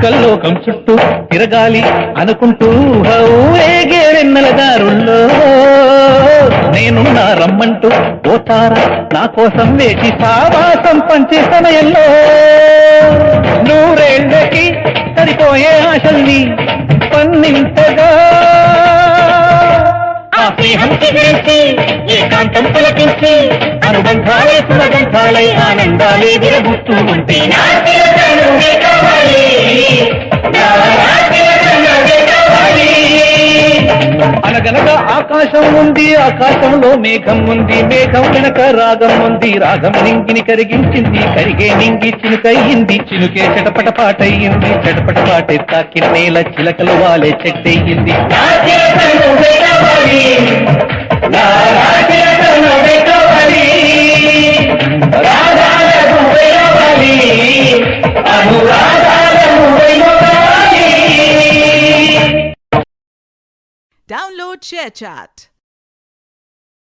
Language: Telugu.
చుక్కల్లోకం చుట్టూ తిరగాలి అనుకుంటూ ఊరేగే వెన్నెల దారుల్లో నేనున్నా రమ్మంటూ పోతారా నా కోసం వేచి సావాసం పంచే సమయంలో నూరేళ్లకి సరిపోయే ఆశల్ని పన్నింతగా ఆ స్నేహం చిగురించి ఏకాంతం పులకించి అనుబంధాలే సుమగంధాలై ఆనందాలే విరబుస్తూ ఉంటే అనగనగా ఆకాశం ఉంది ఆకాశంలో మేఘం ఉంది మేఘం వెనక రాగం ఉంది రాగం నింగిని కరిగించింది కరిగే నింగి చినుకయ్యింది చినుకే చెటపట పాటయ్యింది చెటపట పాటే తాకిన నేల చిలకలు వాలే చెట్టయ్యింది Download ShareChat.